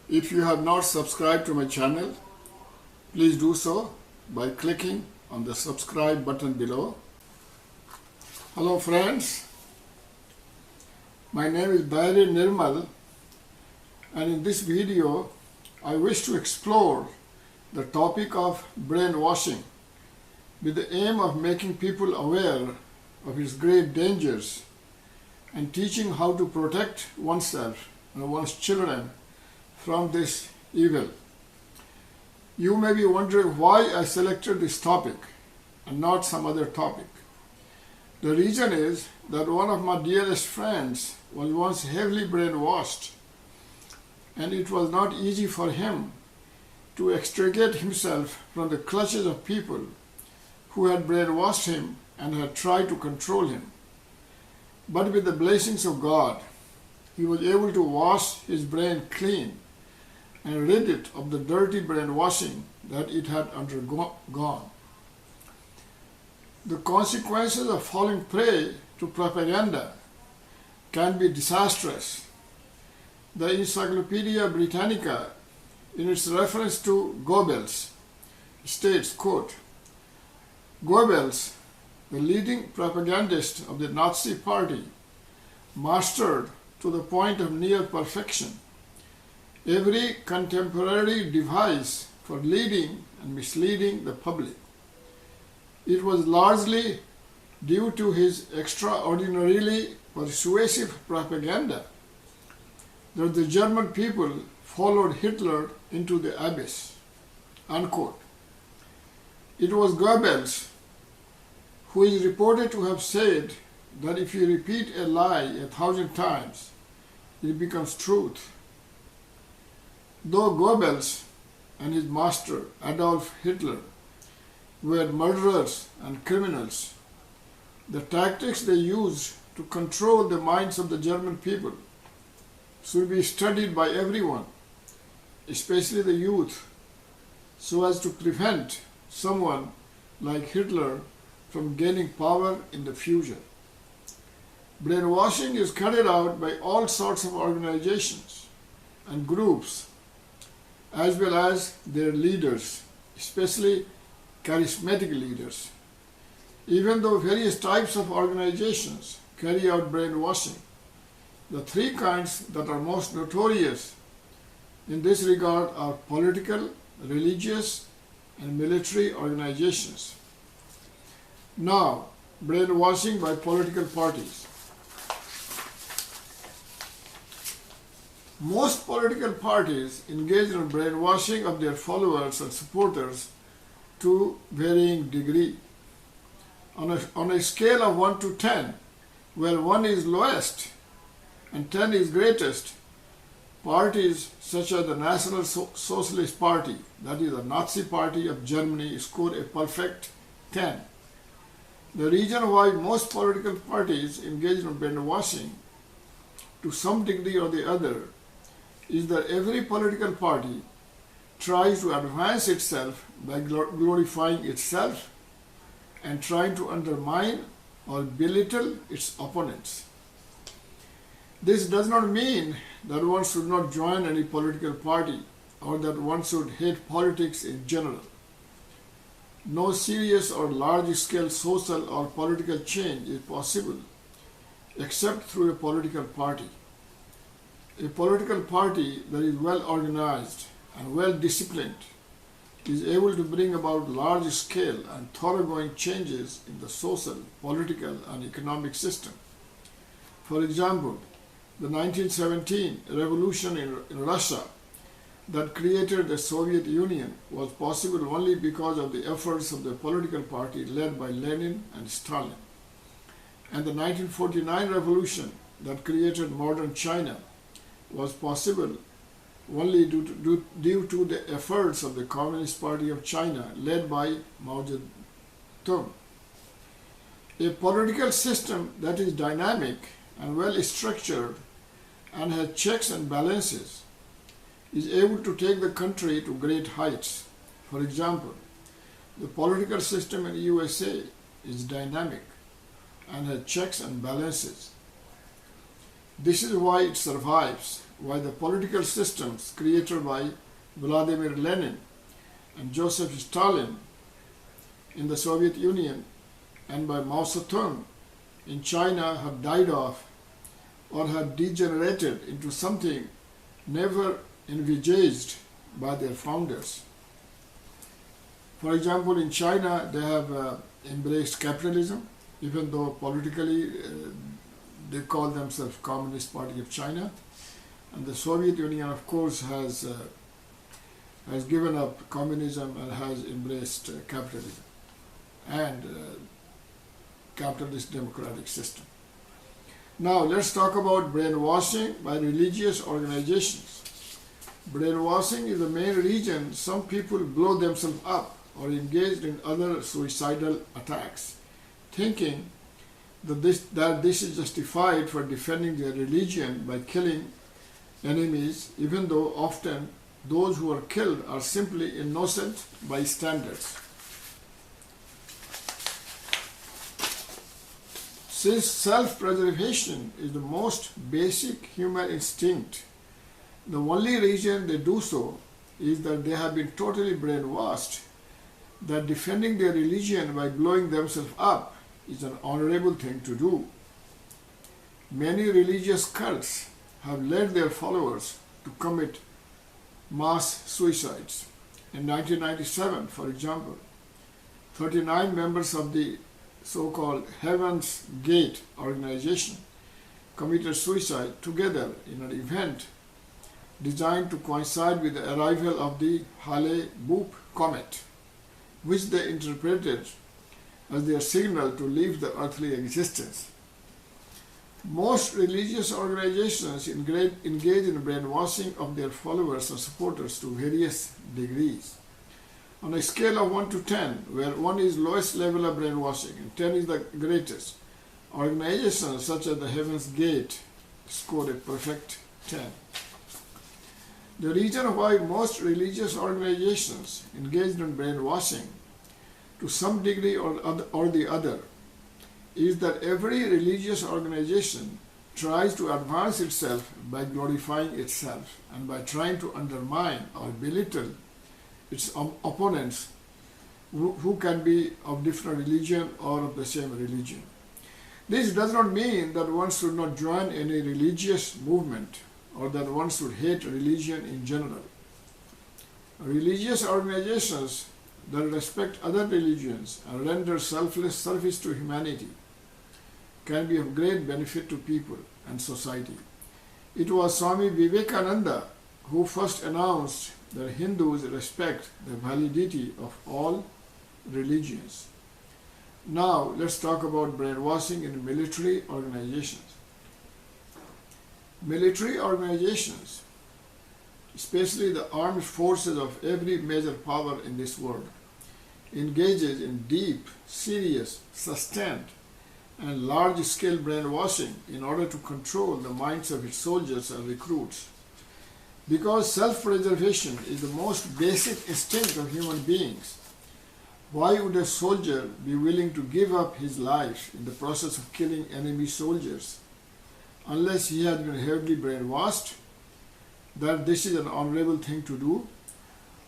If you have not subscribed to my channel, please do so by clicking on the subscribe button below. Hello friends, my name is Barry Nirmal, and in this video I wish to explore the topic of brainwashing with the aim of making people aware of its great dangers and teaching how to protect oneself and one's children from this evil. You may be wondering why I selected this topic and not some other topic. The reason is that one of my dearest friends was once heavily brainwashed, and it was not easy for him to extricate himself from the clutches of people who had brainwashed him and had tried to control him. But with the blessings of God, he was able to wash his brain clean and rid it of the dirty brainwashing that it had undergone. The consequences of falling prey to propaganda can be disastrous. The Encyclopedia Britannica, in its reference to Goebbels, states, quote, Goebbels, the leading propagandist of the Nazi Party, mastered to the point of near perfection every contemporary device for leading and misleading the public. It was largely due to his extraordinarily persuasive propaganda that the German people followed Hitler into the abyss, unquote. It was Goebbels who is reported to have said that if you repeat a lie 1,000 times, it becomes truth. Though Goebbels and his master Adolf Hitler were murderers and criminals, the tactics they used to control the minds of the German people should be studied by everyone, especially the youth, so as to prevent someone like Hitler from gaining power in the future. Brainwashing is carried out by all sorts of organizations and groups, as well as their leaders, especially charismatic leaders. Even though various types of organizations carry out brainwashing, the three kinds that are most notorious in this regard are political, religious, and military organizations. Now, brainwashing by political parties. Most political parties engage in brainwashing of their followers and supporters to varying degree. On a scale of 1 to 10, where 1 is lowest and 10 is greatest, parties such as the National Socialist Party, that is the Nazi Party of Germany, score a perfect 10. The reason why most political parties engage in brainwashing to some degree or the other is that every political party tries to advance itself by glorifying itself and trying to undermine or belittle its opponents. This does not mean that one should not join any political party or that one should hate politics in general. No serious or large-scale social or political change is possible except through a political party. A political party that is well organized and well disciplined is able to bring about large-scale and thoroughgoing changes in the social, political, and economic system. For example, the 1917 revolution in Russia that created the Soviet Union was possible only because of the efforts of the political party led by Lenin and Stalin. And the 1949 revolution that created modern China was possible only due to the efforts of the Communist Party of China led by Mao Zedong. A political system that is dynamic and well structured and has checks and balances is able to take the country to great heights. For example, the political system in the USA is dynamic and has checks and balances. This is why it survives why the political systems created by Vladimir Lenin and Joseph Stalin in the Soviet Union and by Mao Zedong in China have died off or have degenerated into something never envisaged by their founders. For example, in China, they have embraced capitalism, even though politically they call themselves Communist Party of China. And the Soviet Union, of course, has given up communism and has embraced capitalism and capitalist democratic system. Now let's talk about brainwashing by religious organizations. Brainwashing is the main reason some people blow themselves up or engaged in other suicidal attacks, thinking that this is justified for defending their religion by killing enemies, even though often those who are killed are simply innocent bystanders. Since self-preservation is the most basic human instinct, the only reason they do so is that they have been totally brainwashed that defending their religion by blowing themselves up is an honorable thing to do. Many religious cults have led their followers to commit mass suicides. In 1997, for example, 39 members of the so-called Heaven's Gate organization committed suicide together in an event designed to coincide with the arrival of the Hale-Bopp comet, which they interpreted as their signal to leave the earthly existence. Most religious organizations engage in brainwashing of their followers and supporters to various degrees. On a scale of 1 to 10, where 1 is lowest level of brainwashing and 10 is the greatest, organizations such as the Heaven's Gate scored a perfect 10. The reason why most religious organizations engaged in brainwashing to some degree or the other is that every religious organization tries to advance itself by glorifying itself and by trying to undermine or belittle its opponents who can be of different religion or of the same religion. This does not mean that one should not join any religious movement or that one should hate religion in general. Religious organizations that respect other religions and render selfless service to humanity can be of great benefit to people and society. It was Swami Vivekananda who first announced that Hindus respect the validity of all religions. Now let's talk about brainwashing in military organizations. Military organizations, especially the armed forces of every major power in this world, engages in deep, serious, sustained, and large-scale brainwashing in order to control the minds of its soldiers and recruits. Because self-preservation is the most basic instinct of human beings, why would a soldier be willing to give up his life in the process of killing enemy soldiers unless he has been heavily brainwashed that this is an honorable thing to do,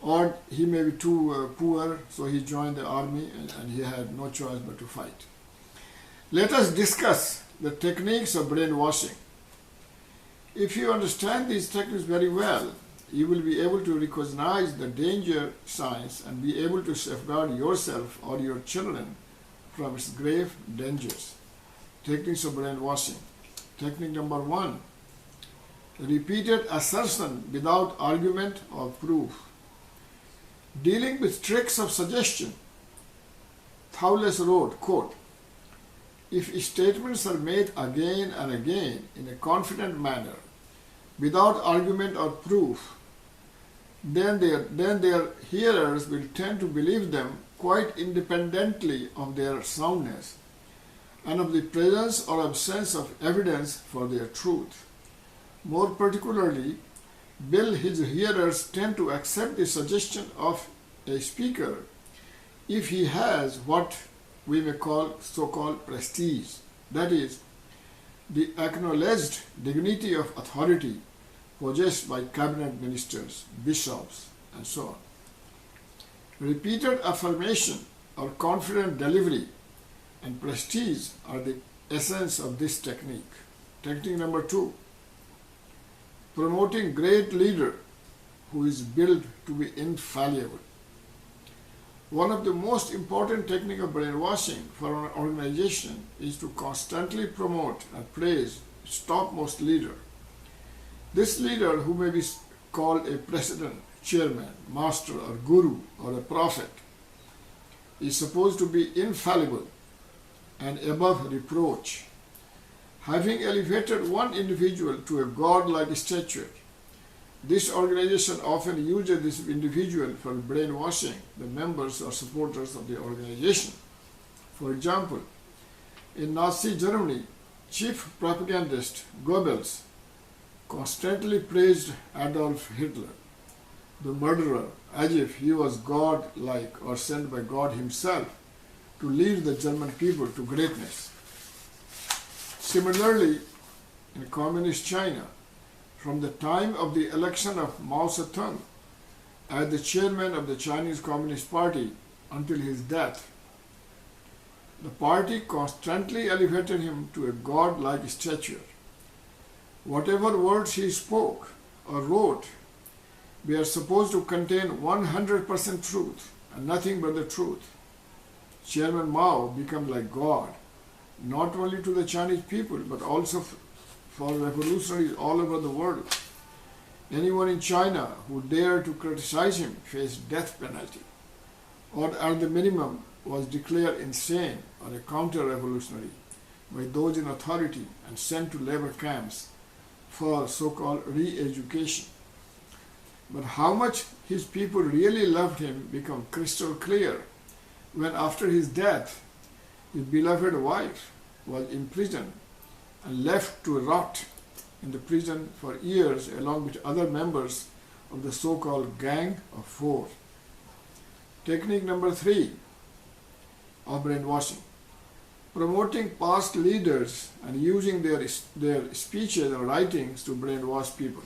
or he may be too poor, so he joined the army and he had no choice but to fight. Let us discuss the techniques of brainwashing. If you understand these techniques very well, you will be able to recognize the danger signs and be able to safeguard yourself or your children from its grave dangers. Techniques of brainwashing. Technique number 1, repeated assertion without argument or proof. Dealing with tricks of suggestion. Thowles wrote, quote, "If statements are made again and again in a confident manner, without argument or proof, then their hearers will tend to believe them quite independently of their soundness and of the presence or absence of evidence for their truth. More particularly, will his hearers tend to accept the suggestion of a speaker if he has what we may call so-called prestige, that is, the acknowledged dignity of authority possessed by cabinet ministers, bishops, and so on. Repeated affirmation or confident delivery and prestige are the essence of this technique. Technique number 2, promoting great leader who is built to be infallible. One of the most important techniques of brainwashing for an organization is to constantly promote and praise its topmost leader. This leader, who may be called a president, chairman, master, or guru, or a prophet, is supposed to be infallible and above reproach. Having elevated one individual to a god-like stature, this organization often uses this individual for brainwashing the members or supporters of the organization. For example, in Nazi Germany, chief propagandist Goebbels constantly praised Adolf Hitler, the murderer, as if he was god-like or sent by God himself to lead the German people to greatness. Similarly, in communist China, from the time of the election of Mao Zedong as the chairman of the Chinese Communist Party until his death, the party constantly elevated him to a god-like stature. Whatever words he spoke or wrote were supposed to contain 100% truth and nothing but the truth. Chairman Mao became like God, not only to the Chinese people but also for revolutionaries all over the world. Anyone in China who dared to criticize him faced death penalty, or at the minimum was declared insane or a counter-revolutionary by those in authority and sent to labor camps for so-called re-education. But how much his people really loved him became crystal clear when after his death, his beloved wife was imprisoned and left to rot in the prison for years along with other members of the so-called Gang of Four. Technique number 3 of brainwashing, promoting past leaders and using their speeches and writings to brainwash people.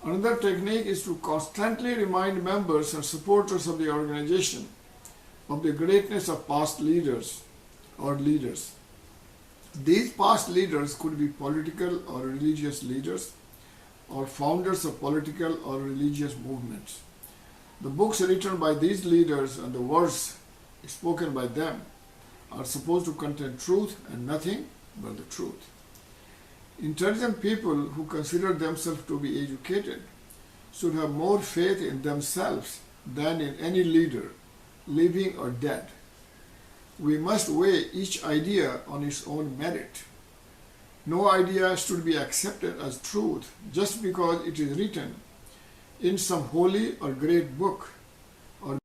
Another technique is to constantly remind members and supporters of the organization of the greatness of past leaders or leaders. These past leaders could be political or religious leaders or founders of political or religious movements. The books written by these leaders and the words spoken by them are supposed to contain truth and nothing but the truth. Intelligent people who consider themselves to be educated should have more faith in themselves than in any leader, living or dead. We must weigh each idea on its own merit. No idea should be accepted as truth just because it is written in some holy or great book or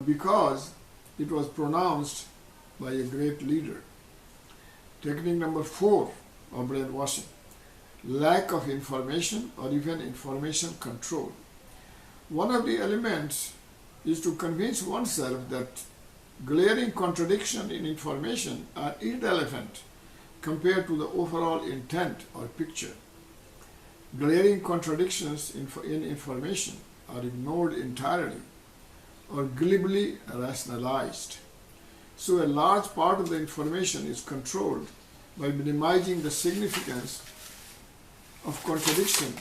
because it was pronounced by a great leader. Technique number 4 of brainwashing, lack of information or even information control. One of the elements is to convince oneself that glaring contradiction in information are irrelevant compared to the overall intent or picture. Glaring contradictions in information are ignored entirely or glibly rationalized. So a large part of the information is controlled by minimizing the significance of contradiction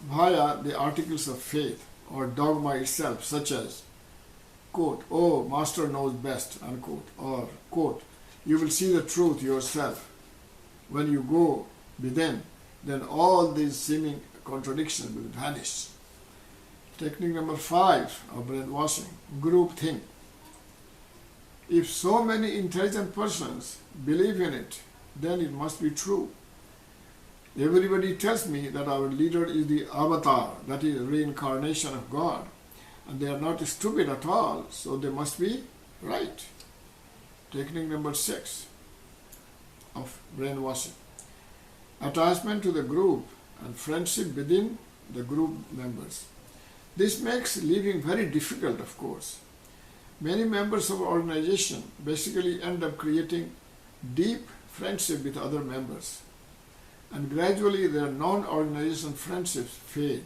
via the articles of faith or dogma itself, such as, quote, "Oh, master knows best," unquote, or, quote, "You will see the truth yourself when you go within, then all these seeming contradictions will vanish." Technique number 5 of brainwashing, groupthink. If so many intelligent persons believe in it, then it must be true. Everybody tells me that our leader is the avatar, that is reincarnation of God, and they are not stupid at all, so they must be right. Technique number 6 of brainwashing, attachment to the group and friendship within the group members. This makes living very difficult, of course. Many members of an organization basically end up creating deep friendship with other members. and gradually their non-organization friendships fade.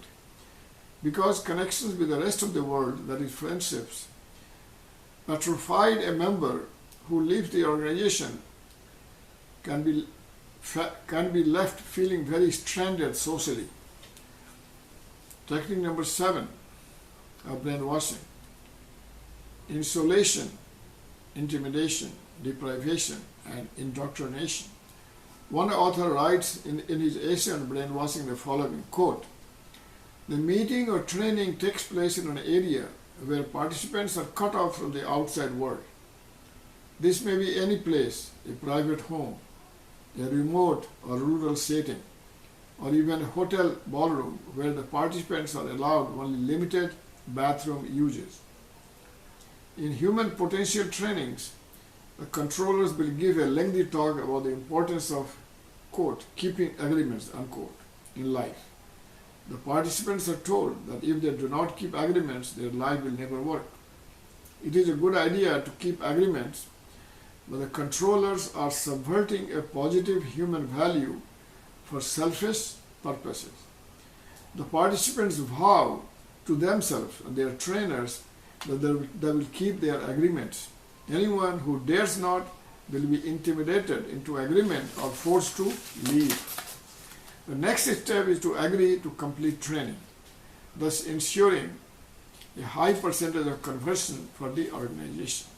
Because connections with the rest of the world, that is friendships, atrophied, a member who leaves the organization can be left feeling very stranded socially. Technique number 7 of brainwashing: insulation, intimidation, deprivation, and indoctrination. One author writes in his essay on brainwashing the following, quote, "The meeting or training takes place in an area where participants are cut off from the outside world. This may be any place, a private home, a remote or rural setting, or even a hotel ballroom where the participants are allowed only limited bathroom uses. In human potential trainings, the controllers will give a lengthy talk about the importance of, quote, keeping agreements, unquote, in life. The participants are told that if they do not keep agreements, their life will never work. It is a good idea to keep agreements, but the controllers are subverting a positive human value for selfish purposes. The participants vow to themselves and their trainers that they will keep their agreements. Anyone who dares not will be intimidated into agreement or forced to leave. The next step is to agree to complete training, thus ensuring a high percentage of conversion for the organization.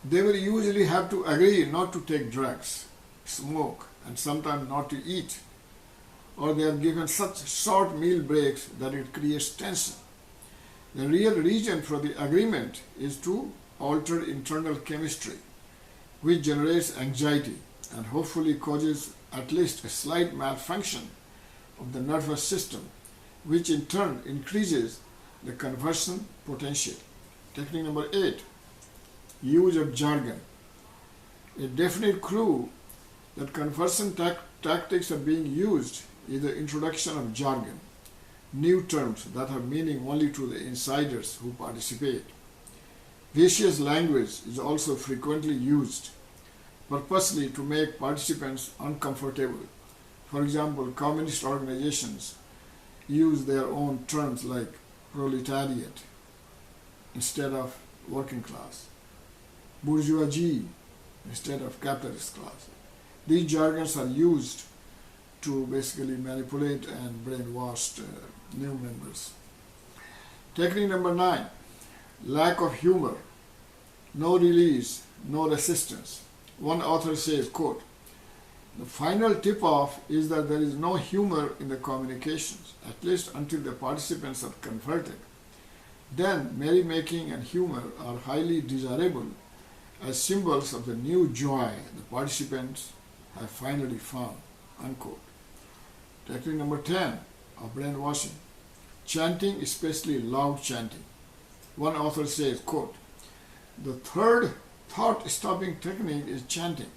They will usually have to agree not to take drugs, smoke, and sometimes not to eat, or they are given such short meal breaks that it creates tension. The real reason for the agreement is to alter internal chemistry, which generates anxiety and hopefully causes at least a slight malfunction of the nervous system, which in turn increases the conversion potential. Technique number 8, use of jargon. A definite clue that conversion tactics are being used is the introduction of jargon, new terms that have meaning only to the insiders who participate. Vicious language is also frequently used purposely to make participants uncomfortable. For example, communist organizations use their own terms like proletariat instead of working class, bourgeoisie instead of capitalist class. These jargons are used to basically manipulate and brainwash new members. Technique number 9, lack of humor, no release, no resistance. One author says, quote, "The final tip-off is that there is no humor in the communications, at least until the participants are converted. Then merrymaking and humor are highly desirable as symbols of the new joy the participants have finally found," unquote. Technique number 10 of brainwashing, chanting, especially loud chanting. One author says, quote, "The third thought-stopping technique is chanting,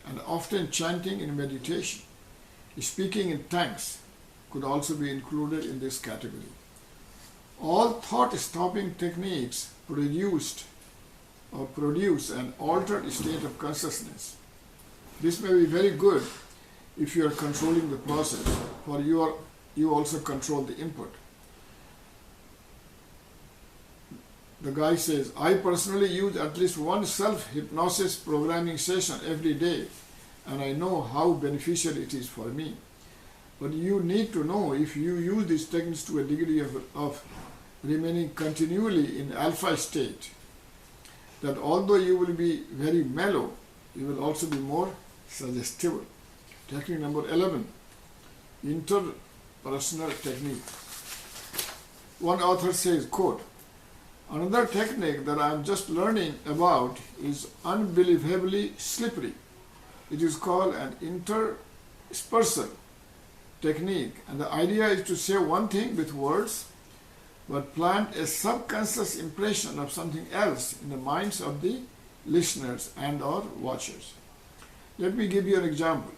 and often chanting in meditation. Speaking in tongues could also be included in this category. All thought-stopping techniques produce an altered state of consciousness. This may be very good if you are controlling the process, for you also control the input. The guy says, "I personally use at least one self-hypnosis programming session every day, and I know how beneficial it is for me." But you need to know, if you use these techniques to a degree of remaining continually in alpha state, that although you will be very mellow, you will also be more suggestible. Technique number 11, interpersonal technique. One author says, quote, "Another technique that I am just learning about is unbelievably slippery. It is called an interspersal technique, and the idea is to say one thing with words, but plant a subconscious impression of something else in the minds of the listeners and or watchers. Let me give you an example.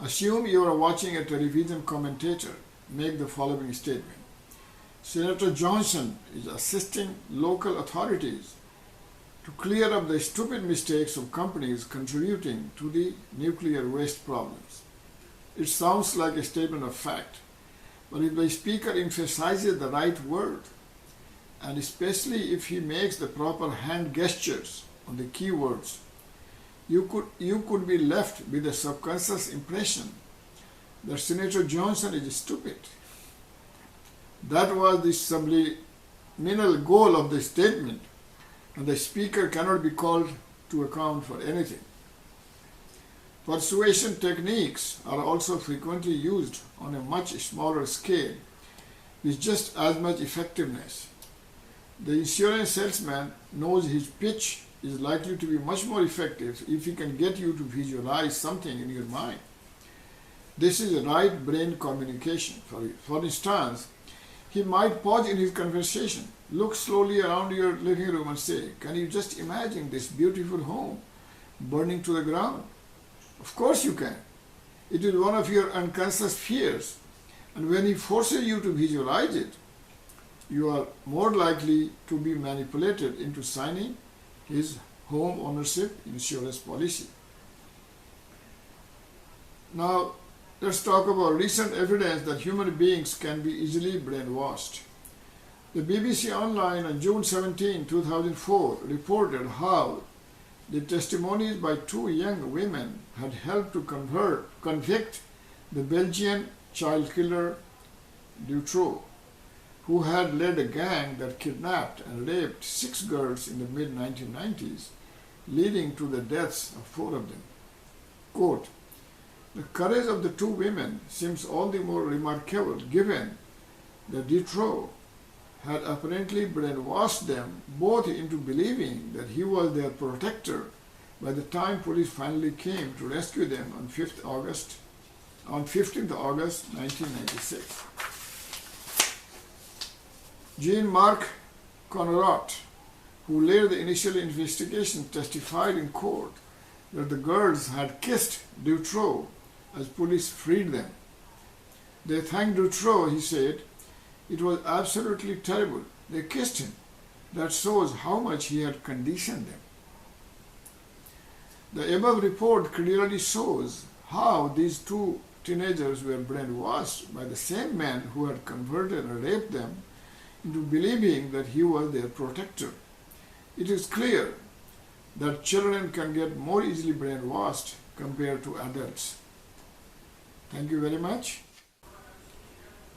Assume you are watching a television commentator make the following statement: Senator Johnson is assisting local authorities to clear up the stupid mistakes of companies contributing to the nuclear waste problems. It sounds like a statement of fact, but if the speaker emphasizes the right word, and especially if he makes the proper hand gestures on the key words, you could be left with a subconscious impression that Senator Johnson is stupid. That was the subliminal goal of the statement, and the speaker cannot be called to account for anything. Persuasion techniques are also frequently used on a much smaller scale with just as much effectiveness. The insurance salesman knows his pitch is likely to be much more effective if he can get you to visualize something in your mind. This is a right brain communication. For instance, he might pause in his conversation, look slowly around your living room and say, "Can you just imagine this beautiful home burning to the ground?" Of course you can. It is one of your unconscious fears, and when he forces you to visualize it, you are more likely to be manipulated into signing his home ownership insurance policy. Now, let's talk about recent evidence that human beings can be easily brainwashed. The BBC Online on June 17, 2004 reported how the testimonies by two young women had helped to convict the Belgian child killer Dutroux, who had led a gang that kidnapped and raped 6 girls in the mid-1990s, leading to the deaths of 4 of them. Quote, "The courage of the 2 women seems all the more remarkable given that Dutroux had apparently brainwashed them both into believing that he was their protector by the time police finally came to rescue them on 15th August 1996. Jean-Marc Conrot, who led the initial investigation, testified in court that the girls had kissed Dutroux as police freed them. They thanked Dutroux, he said. It was absolutely terrible. They kissed him. That shows how much he had conditioned them. The above report clearly shows how these 2 teenagers were brainwashed by the same man who had converted and raped them into believing that he was their protector. It is clear that children can get more easily brainwashed compared to adults. Thank you very much.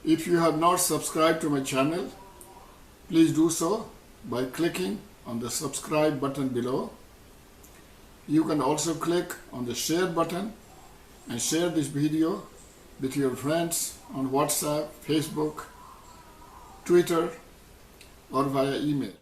If you have not subscribed to my channel, please do so by clicking on the subscribe button below. You can also click on the share button and share this video with your friends on WhatsApp, Facebook, Twitter, or via email.